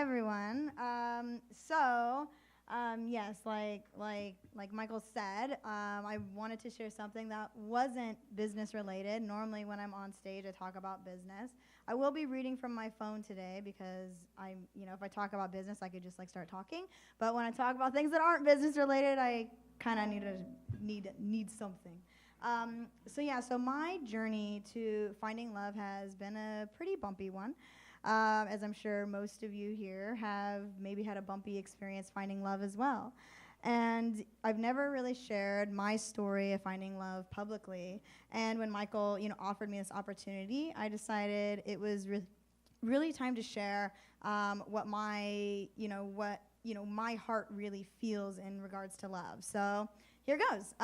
Everyone. Yes, like Michael said, I wanted to share something that wasn't business related. Normally, when I'm on stage, I talk about business. I will be reading from my phone today because if I talk about business, I could just like start talking. But when I talk about things that aren't business related, I kind of need something. So my journey to finding love has been a pretty bumpy one. As I'm sure most of you here have maybe had a bumpy experience finding love as well. And I've never really shared my story of finding love publicly. And when Michael, offered me this opportunity, I decided it was really time to share my heart really feels in regards to love. So here goes.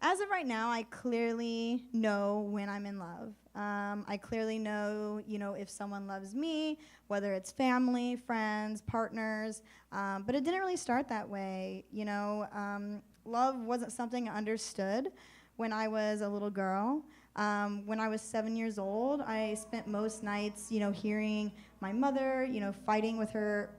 As of right now, I clearly know when I'm in love. I clearly know, if someone loves me, whether it's family, friends, partners, but it didn't really start that way. Love wasn't something I understood when I was a little girl. When I was 7 years old, I spent most nights, hearing my mother, fighting with her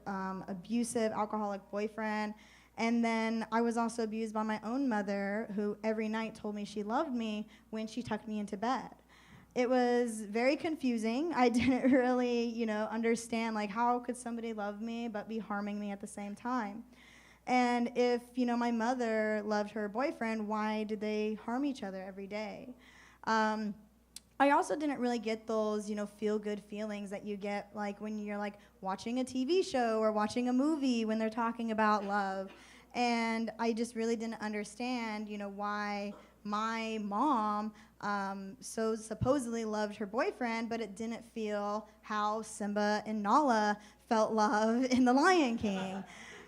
abusive alcoholic boyfriend. And then I was also abused by my own mother, who every night told me she loved me when she tucked me into bed. It was very confusing. I didn't really, understand, like, how could somebody love me but be harming me at the same time? And if, my mother loved her boyfriend, why did they harm each other every day? I also didn't really get those, feel-good feelings that you get, like, when you're, like, watching a TV show or watching a movie when they're talking about love. And I just really didn't understand, why my mom so supposedly loved her boyfriend, but it didn't feel how Simba and Nala felt love in The Lion King.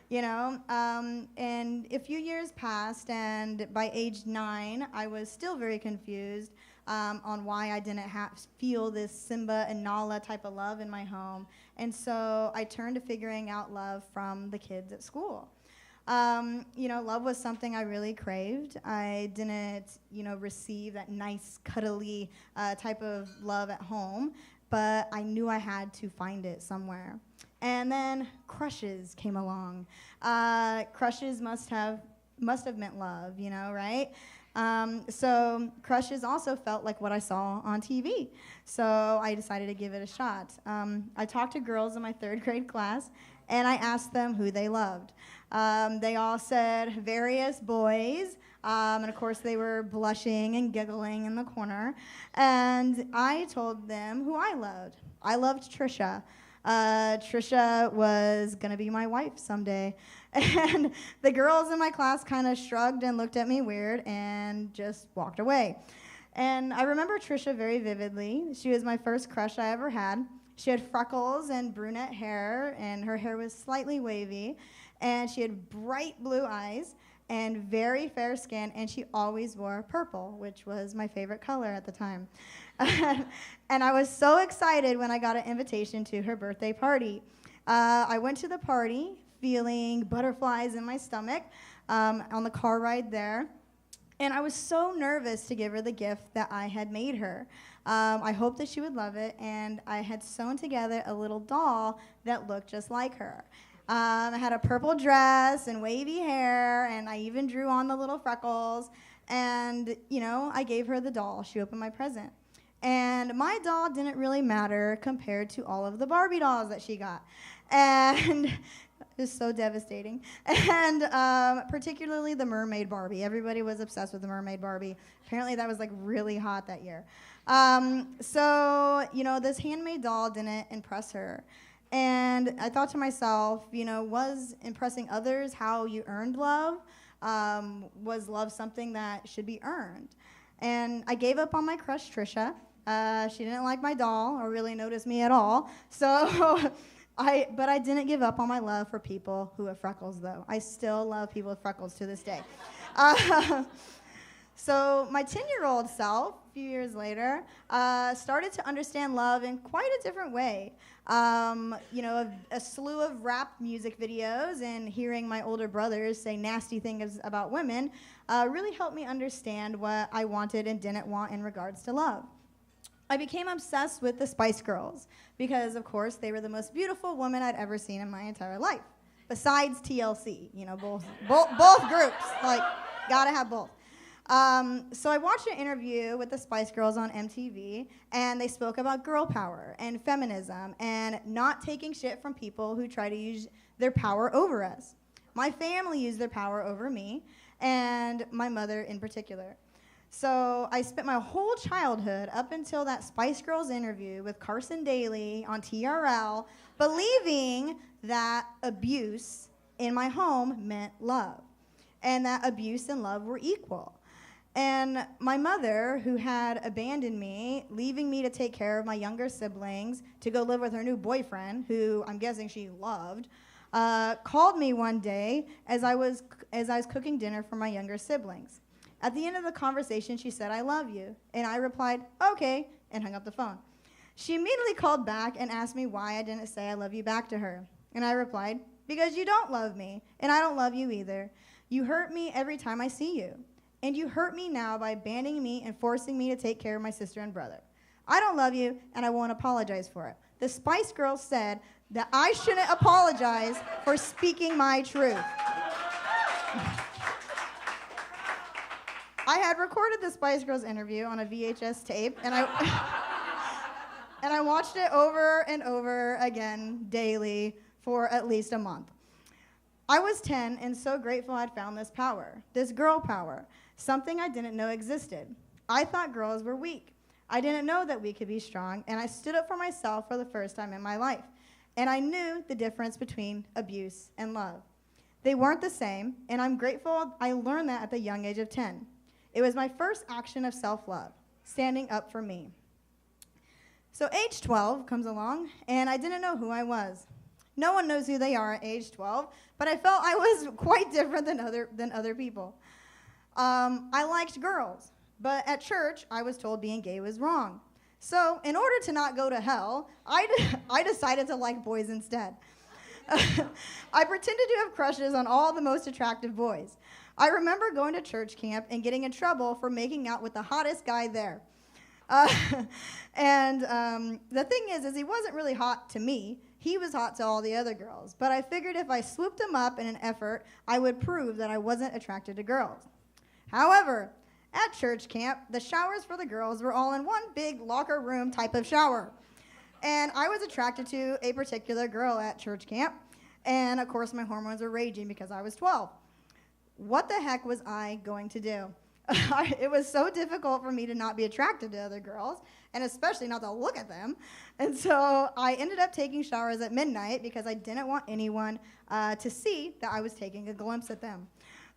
And a few years passed, and by age 9, I was still very confused on why I didn't feel this Simba and Nala type of love in my home. And so I turned to figuring out love from the kids at school. Love was something I really craved. I didn't, receive that nice, cuddly type of love at home, but I knew I had to find it somewhere. And then crushes came along. Crushes must have meant love, right? So crushes also felt like what I saw on TV. So I decided to give it a shot. I talked to girls in my 3rd grade class, and I asked them who they loved. They all said various boys, and of course they were blushing and giggling in the corner. And I told them who I loved. I loved Trisha. Trisha was going to be my wife someday. And the girls in my class kind of shrugged and looked at me weird and just walked away. And I remember Trisha very vividly. She was my first crush I ever had. She had freckles and brunette hair, and her hair was slightly wavy. And she had bright blue eyes and very fair skin, and she always wore purple, which was my favorite color at the time. And I was so excited when I got an invitation to her birthday party. I went to the party feeling butterflies in my stomach on the car ride there. And I was so nervous to give her the gift that I had made her. I hoped that she would love it, and I had sewn together a little doll that looked just like her. I had a purple dress and wavy hair, and I even drew on the little freckles. And, I gave her the doll. She opened my present. And my doll didn't really matter compared to all of the Barbie dolls that she got. And it was so devastating. And particularly the mermaid Barbie. Everybody was obsessed with the mermaid Barbie. Apparently that was like really hot that year. This handmade doll didn't impress her. And I thought to myself, was impressing others how you earned love? Was love something that should be earned? And I gave up on my crush, Trisha. She didn't like my doll or really notice me at all. But I didn't give up on my love for people who have freckles, though. I still love people with freckles to this day. So my 10-year-old self, a few years later, started to understand love in quite a different way. A slew of rap music videos and hearing my older brothers say nasty things about women really helped me understand what I wanted and didn't want in regards to love. I became obsessed with the Spice Girls because, of course, they were the most beautiful women I'd ever seen in my entire life, besides TLC, both groups, like, gotta have both. So I watched an interview with the Spice Girls on MTV, and they spoke about girl power and feminism and not taking shit from people who try to use their power over us. My family used their power over me, and my mother in particular. So I spent my whole childhood up until that Spice Girls interview with Carson Daly on TRL believing that abuse in my home meant love and that abuse and love were equal. And my mother, who had abandoned me, leaving me to take care of my younger siblings to go live with her new boyfriend, who I'm guessing she loved, called me one day as I was cooking dinner for my younger siblings. At the end of the conversation, she said, "I love you." And I replied, "Okay," and hung up the phone. She immediately called back and asked me why I didn't say I love you back to her. And I replied, "Because you don't love me, and I don't love you either. You hurt me every time I see you. And you hurt me now by abandoning me and forcing me to take care of my sister and brother. I don't love you, and I won't apologize for it." The Spice Girls said that I shouldn't apologize for speaking my truth. I had recorded the Spice Girls interview on a VHS tape, and I watched it over and over again daily for at least a month. I was 10 and so grateful I'd found this power, this girl power, something I didn't know existed. I thought girls were weak. I didn't know that we could be strong, and I stood up for myself for the first time in my life. And I knew the difference between abuse and love. They weren't the same, and I'm grateful I learned that at the young age of 10. It was my first action of self-love, standing up for me. So age 12 comes along, and I didn't know who I was. No one knows who they are at age 12, but I felt I was quite different than other people. I liked girls, but at church, I was told being gay was wrong. So in order to not go to hell, I decided to like boys instead. I pretended to have crushes on all the most attractive boys. I remember going to church camp and getting in trouble for making out with the hottest guy there. And the thing is he wasn't really hot to me. He was hot to all the other girls. But I figured if I swooped him up in an effort, I would prove that I wasn't attracted to girls. However, at church camp, the showers for the girls were all in one big locker room type of shower. And I was attracted to a particular girl at church camp. And of course, my hormones were raging because I was 12. What the heck was I going to do? It was so difficult for me to not be attracted to other girls, and especially not to look at them. And so I ended up taking showers at midnight because I didn't want anyone to see that I was taking a glimpse at them.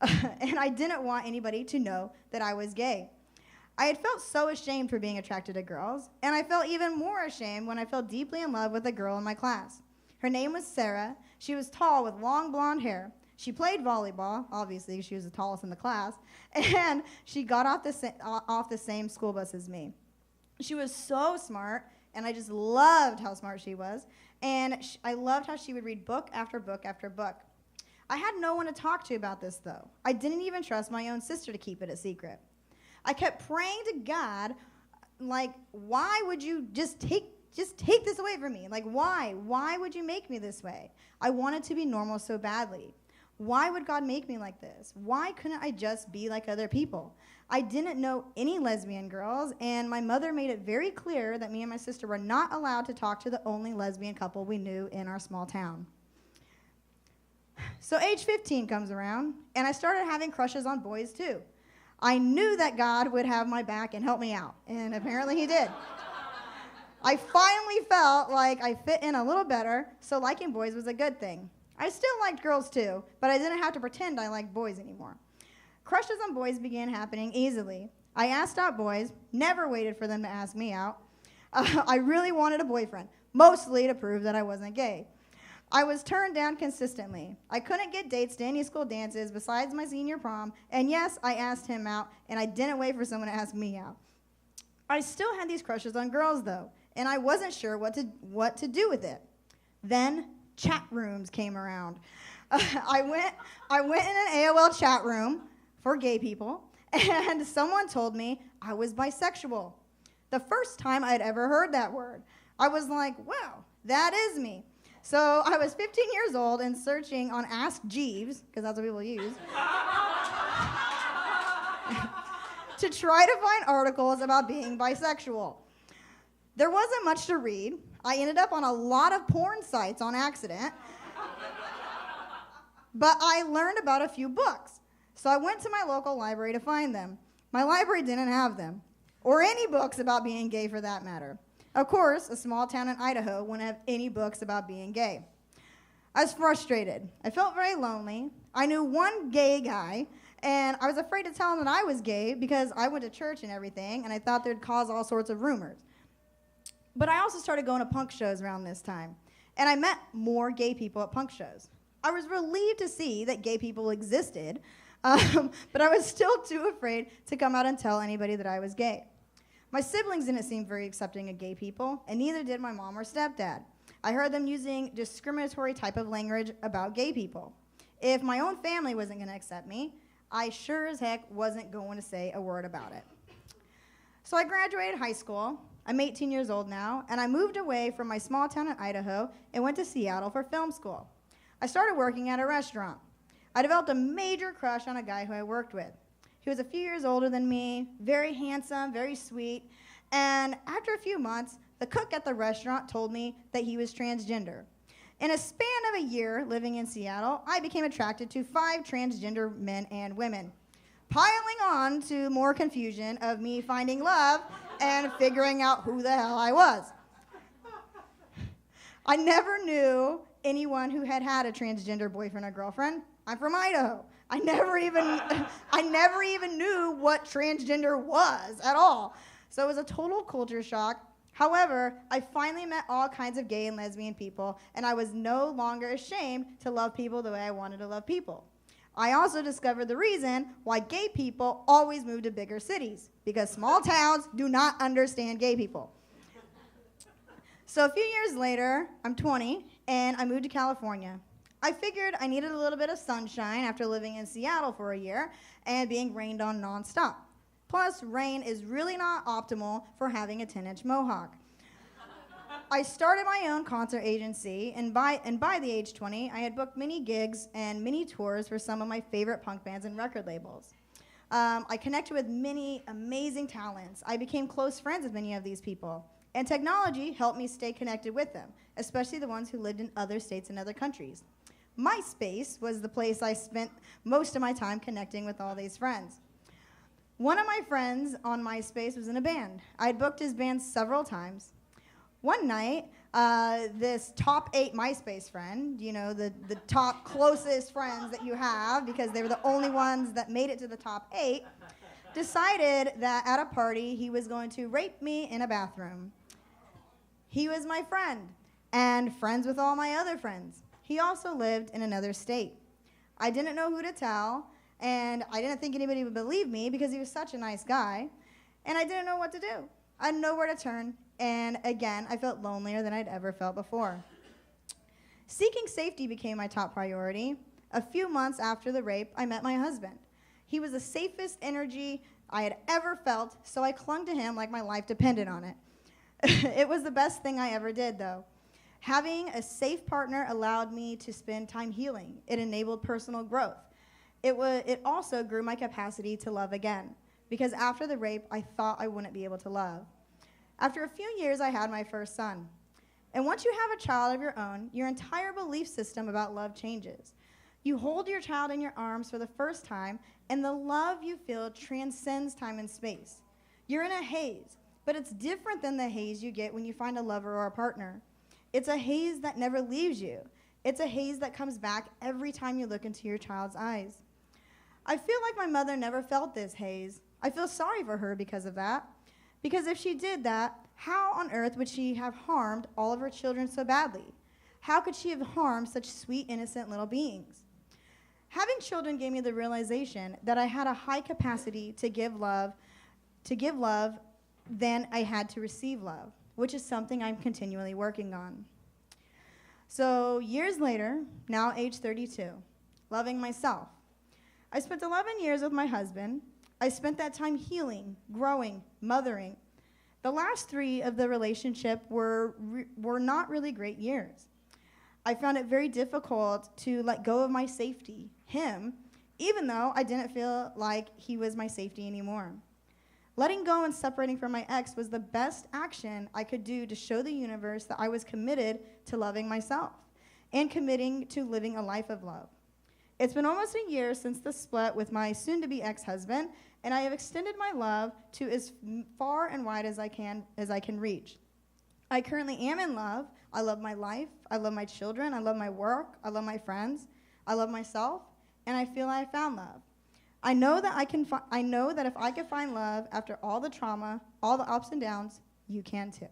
And I didn't want anybody to know that I was gay. I had felt so ashamed for being attracted to girls, and I felt even more ashamed when I fell deeply in love with a girl in my class. Her name was Sarah. She was tall with long blonde hair. She played volleyball, obviously she was the tallest in the class, and she got off the same school bus as me. She was so smart, and I just loved how smart she was, and I loved how she would read book after book after book. I had no one to talk to about this, though. I didn't even trust my own sister to keep it a secret. I kept praying to God, like, why would you just take this away from me? Like, why? Why would you make me this way? I wanted to be normal so badly. Why would God make me like this? Why couldn't I just be like other people? I didn't know any lesbian girls, and my mother made it very clear that me and my sister were not allowed to talk to the only lesbian couple we knew in our small town. So age 15 comes around, and I started having crushes on boys too. I knew that God would have my back and help me out, and apparently he did. I finally felt like I fit in a little better, so liking boys was a good thing. I still liked girls too, but I didn't have to pretend I liked boys anymore. Crushes on boys began happening easily. I asked out boys, never waited for them to ask me out. I really wanted a boyfriend, mostly to prove that I wasn't gay. I was turned down consistently. I couldn't get dates to any school dances besides my senior prom, and yes, I asked him out, and I didn't wait for someone to ask me out. I still had these crushes on girls, though, and I wasn't sure what to do with it. Then chat rooms came around. I went in an AOL chat room for gay people, and someone told me I was bisexual. the first time I'd ever heard that word. I was like, wow, that is me. So I was 15 years old and searching on Ask Jeeves, because that's what people use, to try to find articles about being bisexual. There wasn't much to read. I ended up on a lot of porn sites on accident. But I learned about a few books. So I went to my local library to find them. My library didn't have them, or any books about being gay for that matter. Of course, a small town in Idaho wouldn't have any books about being gay. I was frustrated. I felt very lonely. I knew one gay guy, and I was afraid to tell him that I was gay because I went to church and everything, and I thought they'd cause all sorts of rumors. But I also started going to punk shows around this time, and I met more gay people at punk shows. I was relieved to see that gay people existed, but I was still too afraid to come out and tell anybody that I was gay. My siblings didn't seem very accepting of gay people, and neither did my mom or stepdad. I heard them using discriminatory type of language about gay people. If my own family wasn't going to accept me, I sure as heck wasn't going to say a word about it. So I graduated high school. I'm 18 years old now, and I moved away from my small town in Idaho and went to Seattle for film school. I started working at a restaurant. I developed a major crush on a guy who I worked with. He was a few years older than me, very handsome, very sweet, and after a few months, the cook at the restaurant told me that he was transgender. In a span of a year living in Seattle, I became attracted to 5 transgender men and women, piling on to more confusion of me finding love and figuring out who the hell I was. I never knew anyone who had had a transgender boyfriend or girlfriend. I'm from Idaho. I never even knew what transgender was at all. So it was a total culture shock. However, I finally met all kinds of gay and lesbian people, and I was no longer ashamed to love people the way I wanted to love people. I also discovered the reason why gay people always move to bigger cities, because small towns do not understand gay people. So a few years later, I'm 20, and I moved to California. I figured I needed a little bit of sunshine after living in Seattle for a year and being rained on nonstop. Plus, rain is really not optimal for having a 10-inch mohawk. I started my own concert agency, and by the age 20, I had booked many gigs and many tours for some of my favorite punk bands and record labels. I connected with many amazing talents. I became close friends with many of these people, and technology helped me stay connected with them, especially the ones who lived in other states and other countries. MySpace was the place I spent most of my time connecting with all these friends. One of my friends on MySpace was in a band. I had booked his band several times. One night, this top 8 MySpace friend, you know, the top closest friends that you have, because they were the only ones that made it to the top 8, decided that at a party he was going to rape me in a bathroom. He was my friend, and friends with all my other friends. He also lived in another state. I didn't know who to tell, and I didn't think anybody would believe me because he was such a nice guy, and I didn't know what to do. I had nowhere to turn, and again, I felt lonelier than I'd ever felt before. Seeking safety became my top priority. A few months after the rape, I met my husband. He was the safest energy I had ever felt, so I clung to him like my life depended on it. It was the best thing I ever did, though. Having a safe partner allowed me to spend time healing. It enabled personal growth. It also grew my capacity to love again, because after the rape, I thought I wouldn't be able to love. After a few years, I had my first son. And once you have a child of your own, your entire belief system about love changes. You hold your child in your arms for the first time, and the love you feel transcends time and space. You're in a haze, but it's different than the haze you get when you find a lover or a partner. It's a haze that never leaves you. It's a haze that comes back every time you look into your child's eyes. I feel like my mother never felt this haze. I feel sorry for her because of that. Because if she did that, how on earth would she have harmed all of her children so badly? How could she have harmed such sweet, innocent little beings? Having children gave me the realization that I had a high capacity to give love than I had to receive love, which is something I'm continually working on. So years later, now age 32, loving myself. I spent 11 years with my husband. I spent that time healing, growing, mothering. The last 3 of the relationship were not really great years. I found it very difficult to let go of my safety, him, even though I didn't feel like he was my safety anymore. Letting go and separating from my ex was the best action I could do to show the universe that I was committed to loving myself and committing to living a life of love. It's been almost a year since the split with my soon-to-be ex-husband, and I have extended my love to as far and wide as I can reach. I currently am in love. I love my life. I love my children. I love my work. I love my friends. I love myself, and I feel I found love. I know that I know that if I can find love after all the trauma, all the ups and downs, you can too.